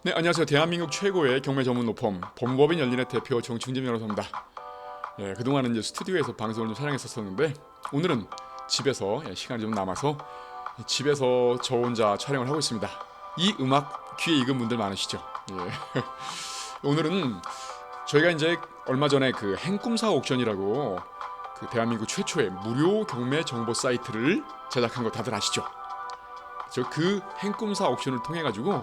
네, 안녕하세요. 대한민국 최고의 경매 전문 로펌 법무법인 열린의 대표 정충진 변호사입니다. 예, 그동안은 이제 스튜디오에서 방송을 좀 촬영했었는데 오늘은 집에서 시간이 좀 남아서 집에서 저 혼자 촬영을 하고 있습니다. 이 음악 귀에 익은 분들 많으시죠? 예. 오늘은 저희가 이제 얼마 전에 그 행꿈사 옥션이라고 그 대한민국 최초의 무료 경매 정보 사이트를 제작한 거 다들 아시죠? 저 그 행꿈사 옥션을 통해 가지고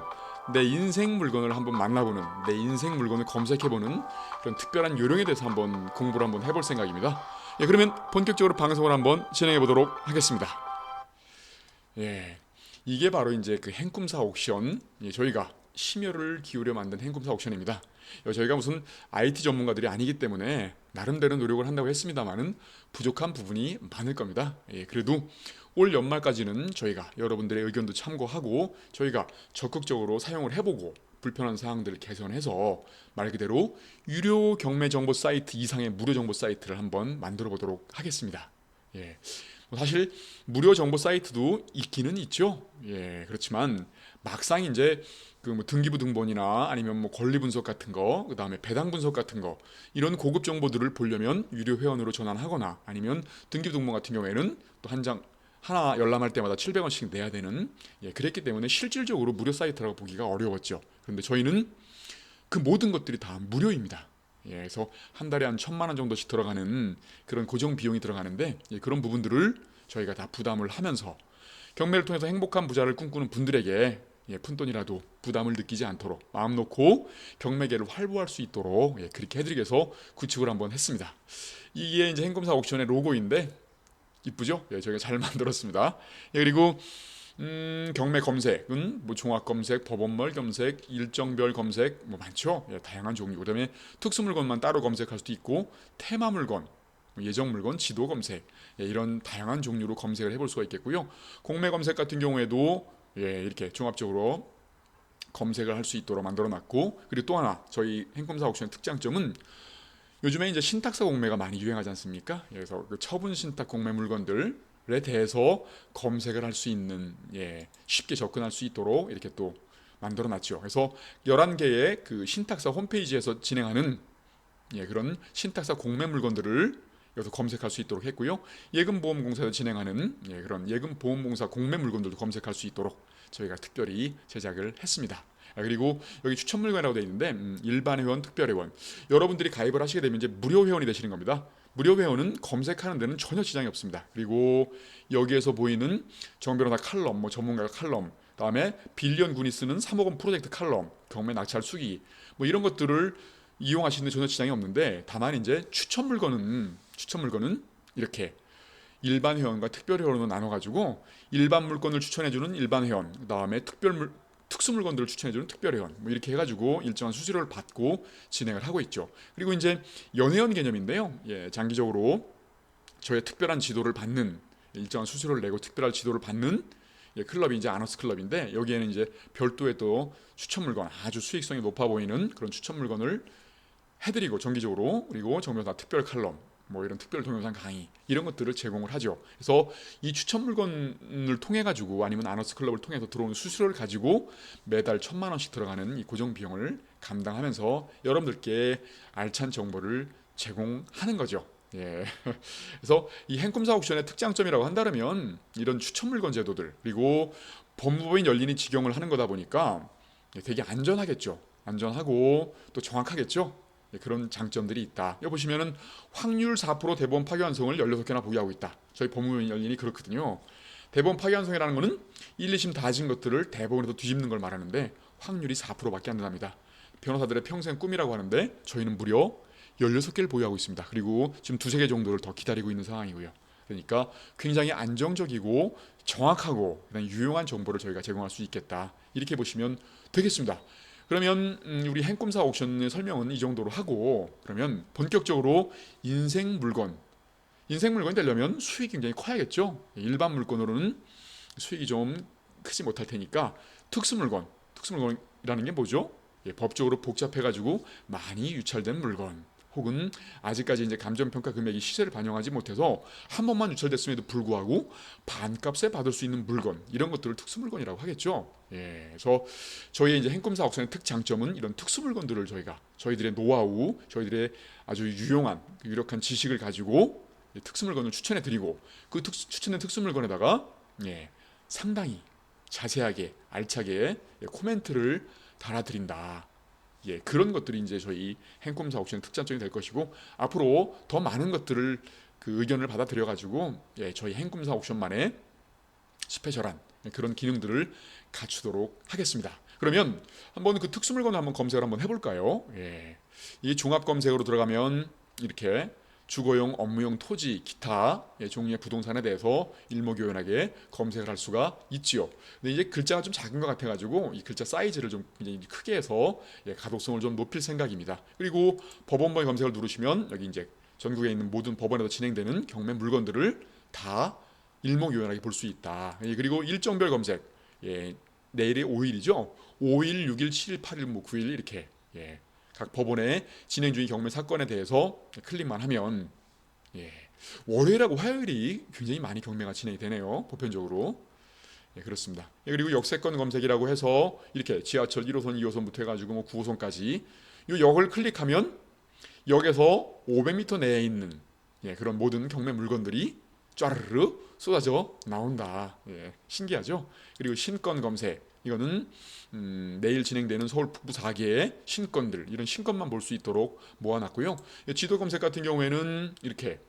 내 인생 물건을 한번 만나보는, 내 인생 물건을 검색해보는 그런 특별한 요령에 대해서 한번 공부를 한번 해볼 생각입니다. 예, 그러면 본격적으로 방송을 한번 진행해 보도록 하겠습니다. 예, 이게 바로 이제 그 행꿈사 옥션, 예, 저희가 심혈을 기울여 만든 행꿈사 옥션입니다. 저희가 무슨 IT 전문가들이 아니기 때문에 나름대로 노력을 한다고 했습니다만은 부족한 부분이 많을 겁니다. 예, 그래도 올 연말까지는 저희가 여러분들의 의견도 참고하고 저희가 적극적으로 사용을 해보고 불편한 사항들을 개선해서 말 그대로 유료 경매 정보 사이트 이상의 무료 정보 사이트를 한번 만들어 보도록 하겠습니다. 예. 사실 무료 정보 사이트도 있기는 있죠. 예, 그렇지만 막상 이제 그 뭐 등기부 등본이나 아니면 뭐 권리 분석 같은 거, 그 다음에 배당 분석 같은 거 이런 고급 정보들을 보려면 유료 회원으로 전환하거나 아니면 등기부 등본 같은 경우에는 또 한 장 하나 열람할 때마다 700원씩 내야 되는, 예, 그랬기 때문에 실질적으로 무료 사이트라고 보기가 어려웠죠. 그런데 저희는 그 모든 것들이 다 무료입니다. 예, 그래서 한 달에 한 1,000만 원 정도씩 들어가는 그런 고정 비용이 들어가는데, 예, 그런 부분들을 저희가 다 부담을 하면서 경매를 통해서 행복한 부자를 꿈꾸는 분들에게, 예, 푼돈이라도 부담을 느끼지 않도록 마음 놓고 경매계를 활보할 수 있도록, 예, 그렇게 해드리기 위해서 구축을 한번 했습니다. 이게 이제 행금사 옥션의 로고인데 이쁘죠? 예, 저희가 잘 만들었습니다. 예, 그리고 경매 검색은 뭐 종합 검색, 법원물 검색, 일정별 검색 뭐 많죠. 예, 다양한 종류. 그다음에 특수 물건만 따로 검색할 수도 있고 테마 물건, 예정 물건, 지도 검색, 예, 이런 다양한 종류로 검색을 해볼 수가 있겠고요. 공매 검색 같은 경우에도, 예, 이렇게 종합적으로 검색을 할 수 있도록 만들어놨고, 그리고 또 하나 저희 행검사 옥션의 특장점은 요즘에 이제 신탁사 공매가 많이 유행하지 않습니까? 그래서 그 처분 신탁 공매 물건들에 대해서 검색을 할 수 있는, 예, 쉽게 접근할 수 있도록 이렇게 또 만들어 놨죠. 그래서 11개의 그 신탁사 홈페이지에서 진행하는, 예, 그런 신탁사 공매 물건들을 여기서 검색할 수 있도록 했고요. 예금보험공사에서 진행하는, 예, 그런 예금보험공사 공매 물건들도 검색할 수 있도록 저희가 특별히 제작을 했습니다. 그리고 여기 추천 물건이라고 되어 있는데 일반 회원, 특별 회원, 여러분들이 가입을 하시게 되면 이제 무료 회원이 되시는 겁니다. 무료 회원은 검색하는 데는 전혀 지장이 없습니다. 그리고 여기에서 보이는 정 변호사 칼럼, 뭐 전문가 칼럼, 다음에 빌리언 군이 쓰는 3억원 프로젝트 칼럼, 경매 낙찰 수기, 뭐 이런 것들을 이용하시는 데 전혀 지장이 없는데, 다만 이제 추천 물건은 이렇게 일반 회원과 특별 회원으로 나눠가지고 일반 물건을 추천해주는 일반 회원, 그 다음에 특수 물건들을 추천해주는 특별 회원, 뭐 이렇게 해가지고 일정한 수수료를 받고 진행을 하고 있죠. 그리고 이제 연회원 개념인데요. 예, 장기적으로 저의 특별한 지도를 받는, 일정한 수수료를 내고 특별한 지도를 받는, 예, 클럽이 이제 아너스 클럽인데, 여기에는 이제 별도의 또 추천 물건, 아주 수익성이 높아 보이는 그런 추천 물건을 해드리고 정기적으로, 그리고 정변사 특별 칼럼, 뭐 이런 특별 동영상 강의 이런 것들을 제공을 하죠. 그래서 이 추천 물건을 통해 가지고 아니면 아너스 클럽을 통해서 들어오는 수수료를 가지고 매달 1,000만 원씩 들어가는 이 고정 비용을 감당하면서 여러분들께 알찬 정보를 제공하는 거죠. 예. 그래서 이 행꿈사 옥션의 특장점이라고 한다면 이런 추천 물건 제도들, 그리고 법무법인 열린이 직영을 하는 거다 보니까 되게 안전하겠죠. 안전하고 또 정확하겠죠. 그런 장점들이 있다. 여기 보시면은 확률 4% 대법원 파기환송을 16개나 보유하고 있다. 저희 법무법인 열린이 그렇거든요. 대법원 파기환송이라는 거는 1, 2심 다 진 것들을 대법원에서 뒤집는 걸 말하는데 확률이 4%밖에 안 된답니다. 변호사들의 평생 꿈이라고 하는데 저희는 무려 16개를 보유하고 있습니다. 그리고 지금 두세 개 정도를 더 기다리고 있는 상황이고요. 그러니까 굉장히 안정적이고 정확하고 유용한 정보를 저희가 제공할 수 있겠다. 이렇게 보시면 되겠습니다. 그러면 우리 행꿈사 옥션의 설명은 이 정도로 하고, 그러면 본격적으로 인생 물건이 되려면 수익이 굉장히 커야겠죠. 일반 물건으로는 수익이 좀 크지 못할 테니까 특수물건이라는 게 뭐죠? 예, 법적으로 복잡해가지고 많이 유찰된 물건, 혹은 아직까지 이제 감정평가 금액이 시세를 반영하지 못해서 한 번만 유찰됐음에도 불구하고 반값에 받을 수 있는 물건, 이런 것들을 특수물건이라고 하겠죠. 예, 그래서 저희의 이제 행꿈사 옥션의 특장점은 이런 특수 물건들을 저희들의 노하우, 저희들의 아주 유력한 지식을 가지고 특수 물건을 추천해드리고 그 추천된 특수 물건에다가 예, 상당히 자세하게 알차게 코멘트를 달아드린다. 예, 그런 것들이 이제 저희 행꿈사 옥션의 특장점이 될 것이고 앞으로 더 많은 것들을 그 의견을 받아들여 가지고 예, 저희 행꿈사 옥션만의 스페셜한 그런 기능들을 갖추도록 하겠습니다. 그러면 한번 그 특수 물건을 한번 검색을 한번 해볼까요? 예. 이 종합 검색으로 들어가면 이렇게 주거용, 업무용 토지, 기타 종류의 부동산에 대해서 일목요연하게 검색을 할 수가 있지요. 근데 이제 글자가 좀 작은 것 같아가지고 이 글자 사이즈를 좀 굉장히 크게 해서 가독성을 좀 높일 생각입니다. 그리고 법원번호 검색을 누르시면 여기 이제 전국에 있는 모든 법원에서 진행되는 경매 물건들을 다 일목요연하게 볼 수 있다. 그리고 일정별 검색, 내일이 5일이죠. 5일, 6일, 7일, 8일, 뭐 9일 이렇게 각 법원의 진행 중인 경매 사건에 대해서 클릭만 하면 월요일하고 화요일이 굉장히 많이 경매가 진행이 되네요. 보편적으로. 그렇습니다. 그리고 역세권 검색이라고 해서 이렇게 지하철 1호선, 2호선부터 해가지고 뭐 9호선까지 이 역을 클릭하면 역에서 500m 내에 있는 그런 모든 경매 물건들이 쫘르르 쏟아져 나온다. 신기하죠? 그리고 신건 검색 이거는 내일 진행되는 서울 북부 4개의 신건들 이런 신건만 볼 수 있도록 모아놨고요. 지도 검색 같은 경우에는 이렇게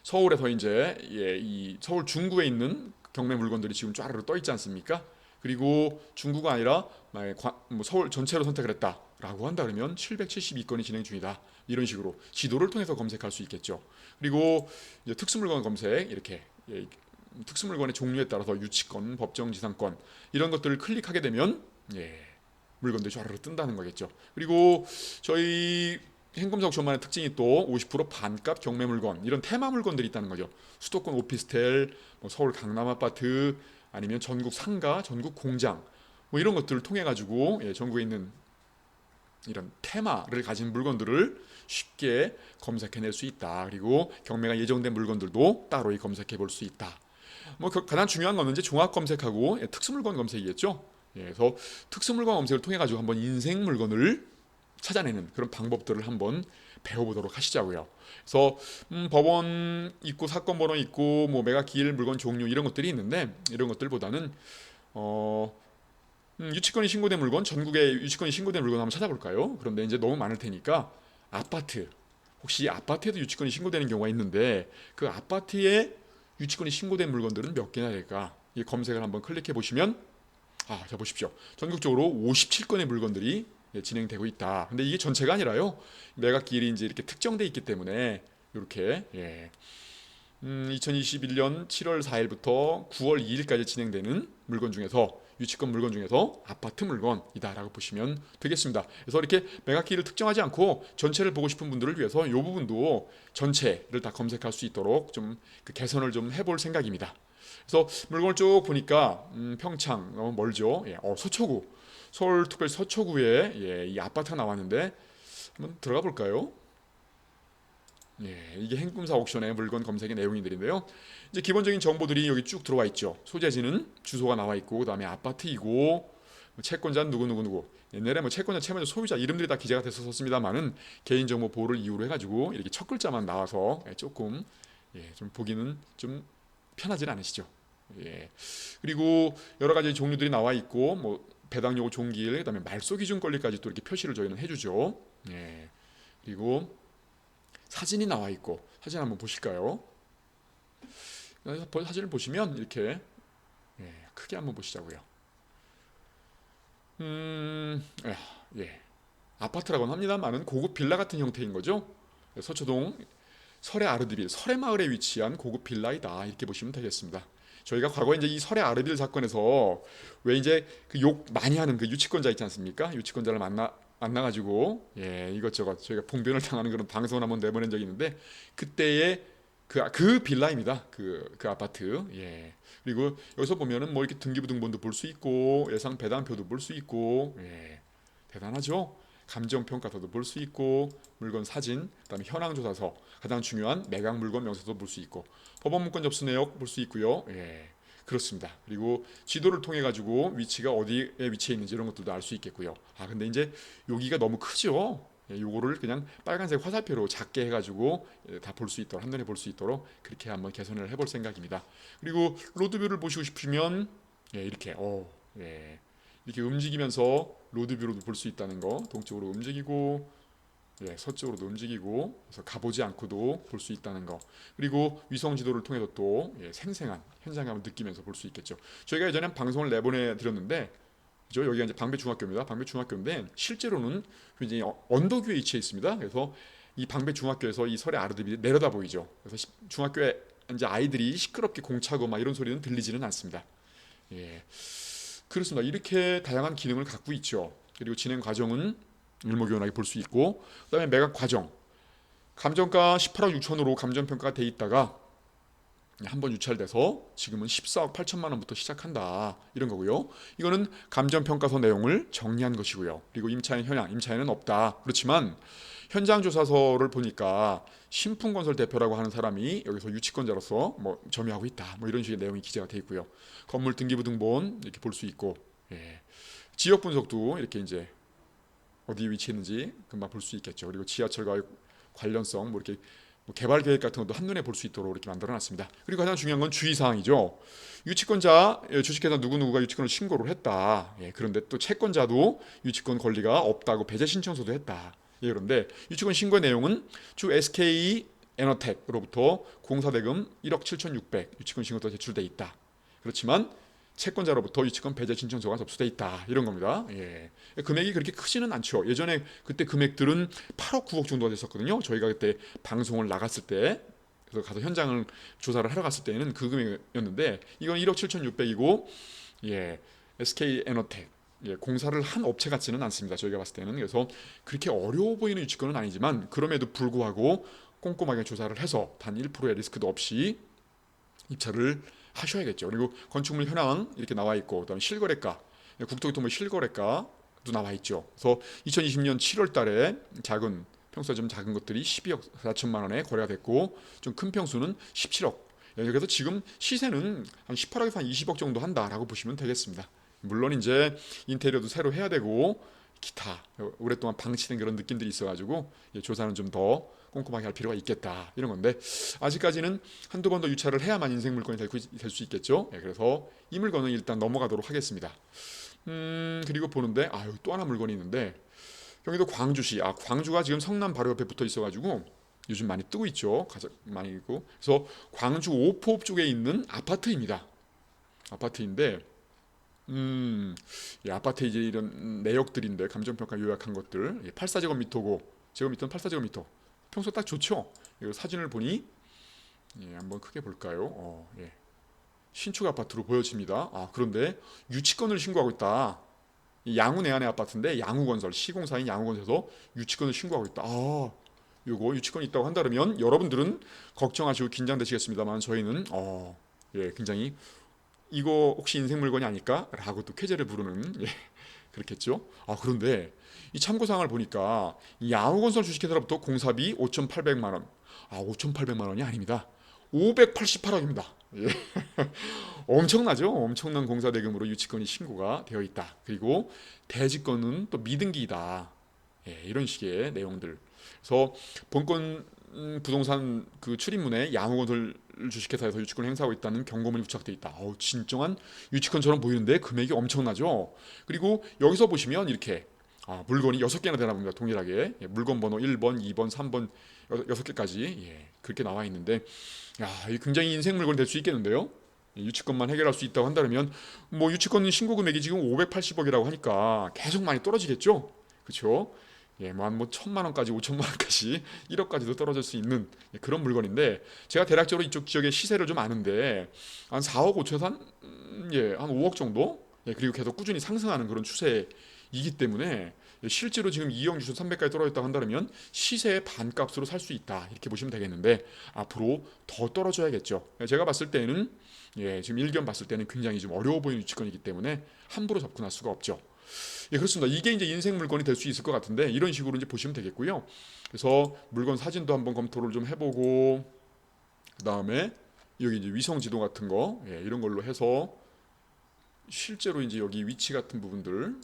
서울에서 이제 이 서울 중구에 있는 경매 물건들이 지금 쫘르르 떠 있지 않습니까? 그리고 중구가 아니라 뭐 서울 전체로 선택을 했다라고 한다 그러면 772건이 진행 중이다. 이런 식으로 지도를 통해서 검색할 수 있겠죠. 그리고 이제 특수물건 검색 이렇게 특수물건의 종류에 따라서 유치권, 법정지상권 이런 것들을 클릭하게 되면 물건들이 쫙 뜬다는 거겠죠. 그리고 저희 행금사 옥션만의 특징이 또 50% 반값 경매 물건 이런 테마 물건들이 있다는 거죠. 수도권 오피스텔, 뭐 서울 강남 아파트 아니면 전국 상가, 전국 공장 뭐 이런 것들을 통해 가지고 전국에 있는 이런 테마를 가진 물건들을 쉽게 검색해낼 수 있다. 그리고 경매가 예정된 물건들도 따로 검색해 볼 수 있다. 뭐 가장 중요한 거는 이제 종합 검색하고 특수물건 검색이겠죠. 그래서 특수물건 검색을 통해 가지고 한번 인생 물건을 찾아내는 그런 방법들을 한번 배워보도록 하시자고요. 그래서 법원 있고 사건 번호 있고 뭐 매각 기일 물건 종류 이런 것들이 있는데 이런 것들보다는 유치권이 신고된 물건 전국에 유치권이 신고된 물건 한번 찾아볼까요? 그런데 이제 너무 많을 테니까 아파트 혹시 아파트에도 유치권이 신고되는 경우가 있는데 그 아파트에 유치권이 신고된 물건들은 몇 개나 될까? 이 검색을 한번 클릭해 보시면 자 보십시오. 전국적으로 57건의 물건들이 진행되고 있다. 근데 이게 전체가 아니라요. 매각기일이 이제 이렇게 특정돼 있기 때문에 이렇게 2021년 7월 4일부터 9월 2일까지 진행되는 물건 중에서 유치권 물건 중에서 아파트 물건이다라고 보시면 되겠습니다. 그래서 이렇게 매각기일을 특정하지 않고 전체를 보고 싶은 분들을 위해서 이 부분도 전체를 다 검색할 수 있도록 좀 그 개선을 좀 해볼 생각입니다. 그래서 물건을 쭉 보니까 평창 너무 멀죠. 서초구 서울특별시 서초구에 이 아파트가 나왔는데 한번 들어가 볼까요? 이게 행꿈사 옥션의 물건 검색의 내용들인데요. 이제 기본적인 정보들이 여기 쭉 들어와 있죠. 소재지는 주소가 나와 있고 그다음에 아파트이고 채권자는 누구 옛날에 뭐 채권자, 채무자, 소유자 이름들이 다 기재가 됐었습니다만은 개인정보 보호를 이유로 해가지고 이렇게 첫 글자만 나와서 조금 좀 보기는 좀 편하진 않으시죠. 그리고 여러 가지 종류들이 나와 있고 뭐 배당 요구 종기일 그다음에 말소 기준 권리까지 또 이렇게 표시를 저희는 해주죠. 그리고 사진이 나와 있고 사진 한번 보실까요? 사진을 보시면 이렇게 크게 한번 보시자고요. 아파트라고는 합니다만은 고급 빌라 같은 형태인 거죠. 서초동 설의 아르드빌 설의 마을에 위치한 고급 빌라이다 이렇게 보시면 되겠습니다. 저희가 과거에 이제 이 설의 아르빌 사건에서 왜 이제 그 욕 많이 하는 그 유치권자 있지 않습니까? 유치권자를 만나가지고 이것저것 저희가 봉변을 당하는 그런 방송을 한번 내보낸 적이 있는데 그때의 그 빌라입니다. 그 아파트. 그리고 여기서 보면은 뭐 이렇게 등기부 등본도 볼 수 있고 예상 배당표도 볼 수 있고 대단하죠. 감정평가서도 볼 수 있고 물건 사진, 그다음에 현황조사서, 가장 중요한 매각 물건 명세서도 볼 수 있고 법원 문건 접수 내역 볼 수 있고요. 그렇습니다. 그리고 지도를 통해 가지고 위치가 어디에 위치해 있는지 이런 것들도 알 수 있겠고요. 근데 이제 여기가 너무 크죠. 요거를 그냥 빨간색 화살표로 작게 해가지고 다 볼 수 있도록 한눈에 볼 수 있도록 그렇게 한번 개선을 해볼 생각입니다. 그리고 로드뷰를 보시고 싶으면 이렇게 이렇게 움직이면서 로드뷰로도 볼 수 있다는 거, 동쪽으로 움직이고 서쪽으로도 움직이고, 그래서 가보지 않고도 볼 수 있다는 거. 그리고 위성 지도를 통해서 또 생생한 현장감을 느끼면서 볼 수 있겠죠. 저희가 예전에 방송을 내보내 드렸는데, 그죠? 여기가 이제 방배 중학교입니다. 방배 중학교인데 실제로는 굉장히 언덕 위에 위치해 있습니다. 그래서 이 방배 중학교에서 이 설의 아르드비 내려다 보이죠. 그래서 중학교에 이제 아이들이 시끄럽게 공차고 막 이런 소리는 들리지는 않습니다. 그렇습니다. 이렇게 다양한 기능을 갖고 있죠. 그리고 진행 과정은 일목요연하게 볼 수 있고, 그다음에 매각 과정, 감정가 18억 6천으로 감정평가가 돼 있다가 한번 유찰돼서 지금은 14억 8천만 원부터 시작한다 이런 거고요. 이거는 감정평가서 내용을 정리한 것이고요. 그리고 임차인 현황, 임차인은 없다. 그렇지만 현장 조사서를 보니까 신풍건설 대표라고 하는 사람이 여기서 유치권자로서 뭐 점유하고 있다. 뭐 이런 식의 내용이 기재가 돼 있고요. 건물 등기부 등본 이렇게 볼 수 있고, 지역 분석도 이렇게 이제 어디 위치했는지 금방 볼 수 있겠죠. 그리고 지하철과의 관련성, 뭐 이렇게 개발 계획 같은 것도 한눈에 볼 수 있도록 이렇게 만들어놨습니다. 그리고 가장 중요한 건 주의사항이죠. 유치권자 주식회사 누구누구가 유치권을 신고를 했다. 그런데 또 채권자도 유치권 권리가 없다고 배제 신청서도 했다. 그런데 유치권 신고 내용은 주 SK 에너텍으로부터 공사대금 1억 7,600 유치권 신고가 제출돼 있다. 그렇지만 채권자로부터 유치권 배제 신청서가 접수돼 있다 이런 겁니다. 금액이 그렇게 크지는 않죠. 예전에 그때 금액들은 8억 9억 정도가 됐었거든요. 저희가 그때 방송을 나갔을 때, 그래서 가서 현장을 조사를 하러 갔을 때는 그 금액이었는데, 이건 1억 7,600이고 SK 에너텍 공사를 한 업체 같지는 않습니다. 저희가 봤을 때는. 그래서 그렇게 어려워 보이는 유치권은 아니지만 그럼에도 불구하고 꼼꼼하게 조사를 해서 단 1%의 리스크도 없이 입찰을 하셔야겠죠. 그리고 건축물 현황 이렇게 나와 있고, 그다음에 실거래가, 국토교통부 실거래가도 나와 있죠. 그래서 2020년 7월 달에 평수가 좀 작은 것들이 12억 4천만 원에 거래가 됐고, 좀 큰 평수는 17억. 그래서 지금 시세는 한 18억에서 한 20억 정도 한다라고 보시면 되겠습니다. 물론 이제 인테리어도 새로 해야 되고 기타 오랫동안 방치된 그런 느낌들이 있어가지고 조사는 좀 더 꼼꼼하게 할 필요가 있겠다 이런 건데, 아직까지는 한두 번 더 유찰을 해야만 인생 물건이 될 수 있겠죠. 그래서 이 물건은 일단 넘어가도록 하겠습니다. 그리고 보는데 여기 또 하나 물건이 있는데, 경기도 광주시, 광주가 지금 성남 바로 옆에 붙어 있어가지고 요즘 많이 뜨고 있죠. 가장 많이 있고. 그래서 광주 오포 쪽에 있는 아파트입니다. 아파트인데 아파트 이제 이런 내역들인데, 감정평가 요약한 것들 84제곱미터고, 제곱미터는 84제곱미터, 평소 딱 좋죠. 이거 사진을 보니 한번 크게 볼까요? 신축 아파트로 보여집니다. 그런데 유치권을 신고하고 있다. 양우 내안의 아파트인데 양우건설, 시공사인 양우건설에서 유치권을 신고하고 있다. 요거 유치권이 있다고 한다면 여러분들은 걱정하시고 긴장되시겠습니다만, 저희는 굉장히 이거 혹시 인생 물건이 아닐까? 라고 또 쾌재를 부르는 그렇겠죠. 그런데 이 참고사항을 보니까 이 양우건설 주식회사로부터 공사비 5,800만 원. 5,800만 원이 아닙니다. 588억입니다. 엄청나죠? 엄청난 공사 대금으로 유치권이 신고가 되어 있다. 그리고 대지권은 또 미등기이다. 이런 식의 내용들. 그래서 본건 부동산 그 출입문에 양우건설 주식회사에서 유치권을 행사하고 있다는 경고문이 부착되어 있다. 진정한 유치권처럼 보이는데 금액이 엄청나죠. 그리고 여기서 보시면 이렇게 물건이 6개나 되나 봅니다. 동일하게 물건 번호 1번, 2번, 3번 6개까지 그렇게 나와 있는데, 굉장히 인생 물건이 될 수 있겠는데요. 유치권만 해결할 수 있다고 한다면 뭐 유치권 신고 금액이 지금 580억이라고 하니까 계속 많이 떨어지겠죠. 그렇죠? 뭐 1,000만 원까지, 5천만 원까지, 1억까지도 떨어질 수 있는 그런 물건인데, 제가 대략적으로 이쪽 지역의 시세를 좀 아는데 한 4억 5천에서 한 5억 정도? 그리고 계속 꾸준히 상승하는 그런 추세이기 때문에 실제로 지금 2억 6,300까지 떨어졌다고 한다면 시세의 반값으로 살 수 있다 이렇게 보시면 되겠는데, 앞으로 더 떨어져야겠죠. 제가 봤을 때는 지금 일견 봤을 때는 굉장히 좀 어려워 보이는 유치권이기 때문에 함부로 접근할 수가 없죠. 그렇습니다. 이게 이제 인생 물건이 될 수 있을 것 같은데, 이런 식으로 이제 보시면 되겠고요. 그래서 물건 사진도 한번 검토를 좀 해보고, 그 다음에 여기 이제 위성 지도 같은 거 이런 걸로 해서 실제로 이제 여기 위치 같은 부분들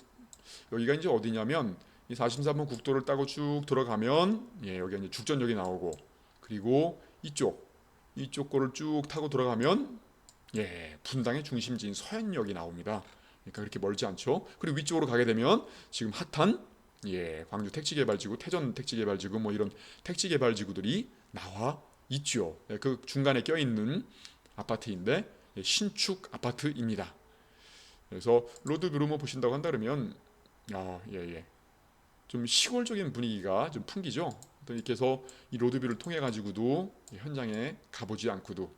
여기가 이제 어디냐면 이 43번 국도를 따고 쭉 들어가면 여기가 이제 죽전역이 나오고 그리고 이쪽 거를 쭉 타고 들어가면 분당의 중심지인 서현역이 나옵니다. 그러니까 그렇게 멀지 않죠. 그리고 위쪽으로 가게 되면 지금 핫한 광주 택지개발지구, 태전 택지개발지구 뭐 이런 택지개발지구들이 나와 있죠. 그 중간에 껴있는 아파트인데 신축 아파트입니다. 그래서 로드뷰로 뭐 보신다고 한다 그러면 좀 시골적인 분위기가 좀 풍기죠. 이렇게 해서 이 로드뷰를 통해 가지고도 현장에 가보지 않고도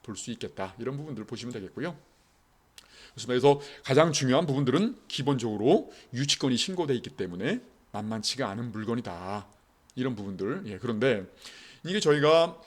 볼 수 있겠다. 이런 부분들을 보시면 되겠고요. 그래서 가장 중요한 부분들은 기본적으로 유치권이 신고되어 있기 때문에 만만치가 않은 물건이다. 이런 부분들. 그런데 이게 저희가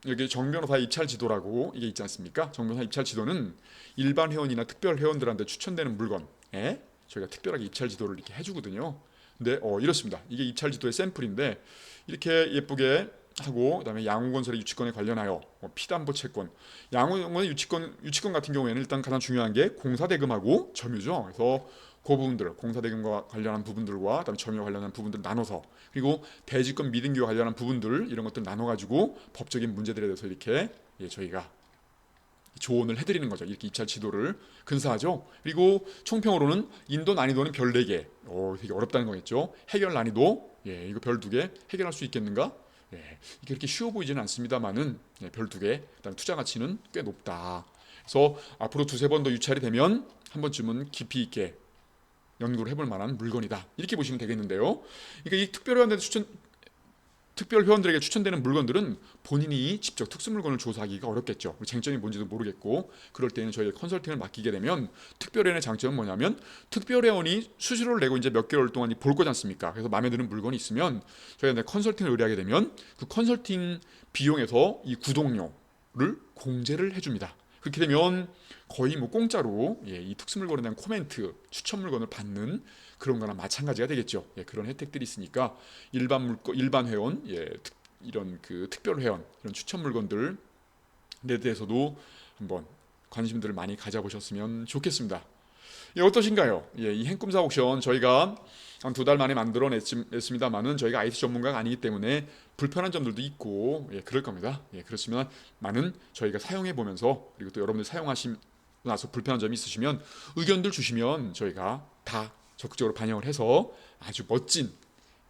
여기 정변호사 입찰 지도라고 이게 있지 않습니까? 정변호사 입찰 지도는 일반 회원이나 특별 회원들한테 추천되는 물건에 저희가 특별하게 입찰 지도를 이렇게 해주거든요. 근데 이렇습니다. 이게 입찰 지도의 샘플인데 이렇게 예쁘게 하고 그다음에 양호건설의 유치권에 관련하여 피담보 채권, 양호건의 유치권 같은 경우에는 일단 가장 중요한 게 공사대금하고 점유죠. 그래서 그 부분들, 공사대금과 관련한 부분들과 그다음에 점유와 관련한 부분들 나눠서 그리고 대지권 미등기와 관련한 부분들 이런 것들 나눠가지고 법적인 문제들에 대해서 이렇게 저희가 조언을 해드리는 거죠. 이렇게 입찰 지도를 근사하죠. 그리고 총평으로는 인도 난이도는 별 4개. 되게 어렵다는 거겠죠. 해결 난이도 이거 별 2개 해결할 수 있겠는가? 이게 그렇게 쉬워 보이지는 않습니다만은 별 2개. 그다음 투자 가치는 꽤 높다. 그래서 앞으로 2-3번 더 유찰이 되면 한 번쯤은 깊이 있게 연구를 해볼 만한 물건이다. 이렇게 보시면 되겠는데요. 그러니까 이 특별 회원들에게 추천되는 물건들은 본인이 직접 특수 물건을 조사하기가 어렵겠죠. 쟁점이 뭔지도 모르겠고 그럴 때는 저희가 컨설팅을 맡기게 되면 특별회원의 장점은 뭐냐면 특별회원이 수수료를 내고 이제 몇 개월 동안 볼 거지 않습니까? 그래서 마음에 드는 물건이 있으면 저희가 컨설팅을 의뢰하게 되면 그 컨설팅 비용에서 이 구독료를 공제를 해줍니다. 그렇게 되면 거의 뭐 공짜로 이 특수 물건에 대한 코멘트, 추천 물건을 받는 그런 거나 마찬가지가 되겠죠. 그런 혜택들이 있으니까 일반 회원, 이런 그 특별 회원, 이런 추천 물건들에 대해서도 한번 관심들을 많이 가져보셨으면 좋겠습니다. 어떠신가요? 이 행꿈사 옥션 저희가 한 2달 만에 만들어냈습니다만은 저희가 IT 전문가가 아니기 때문에 불편한 점들도 있고 그럴 겁니다. 그렇지만 많은 저희가 사용해 보면서 그리고 또 여러분들 사용하시고 나서 불편한 점이 있으시면 의견들 주시면 저희가 다 적극적으로 반영을 해서 아주 멋진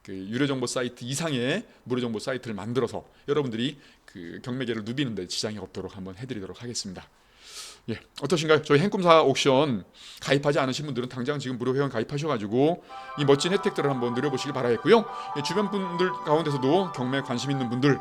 그 유료정보 사이트 이상의 무료정보 사이트를 만들어서 여러분들이 그 경매계를 누비는 데 지장이 없도록 한번 해드리도록 하겠습니다. 어떠신가요? 저희 행꿈사 옥션 가입하지 않으신 분들은 당장 지금 무료 회원 가입하셔가지고 이 멋진 혜택들을 한번 누려보시길 바라겠고요. 주변 분들 가운데서도 경매에 관심 있는 분들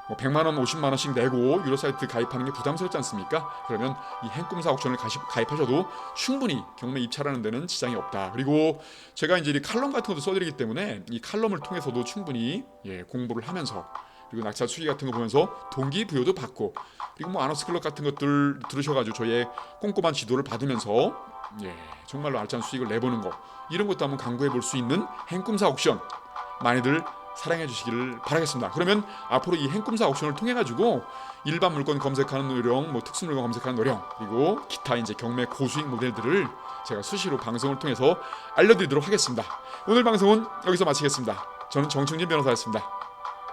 100만 원, 50만 원씩 내고 유료 사이트 가입하는 게 부담스럽지 않습니까? 그러면 이 행꿈사 옥션을 가입하셔도 충분히 경매 입찰하는 데는 지장이 없다. 그리고 제가 이제 칼럼 같은 것도 써드리기 때문에 이 칼럼을 통해서도 충분히 공부를 하면서 그리고 낙찰 수기 같은 거 보면서 동기부여도 받고 그리고 뭐 아너스 클럽 같은 것들 들으셔가지고 저의 꼼꼼한 지도를 받으면서 정말로 알찬 수익을 내보는 거 이런 것도 한번 강구해 볼 수 있는 행꿈사 옥션 많이들 사랑해 주시기를 바라겠습니다. 그러면 앞으로 이 행꿈사 옥션을 통해 가지고 일반 물건 검색하는 요령, 뭐 특수 물건 검색하는 요령, 그리고 기타 이제 경매 고수익 모델들을 제가 수시로 방송을 통해서 알려드리도록 하겠습니다. 오늘 방송은 여기서 마치겠습니다. 저는 정충진 변호사였습니다.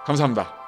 감사합니다.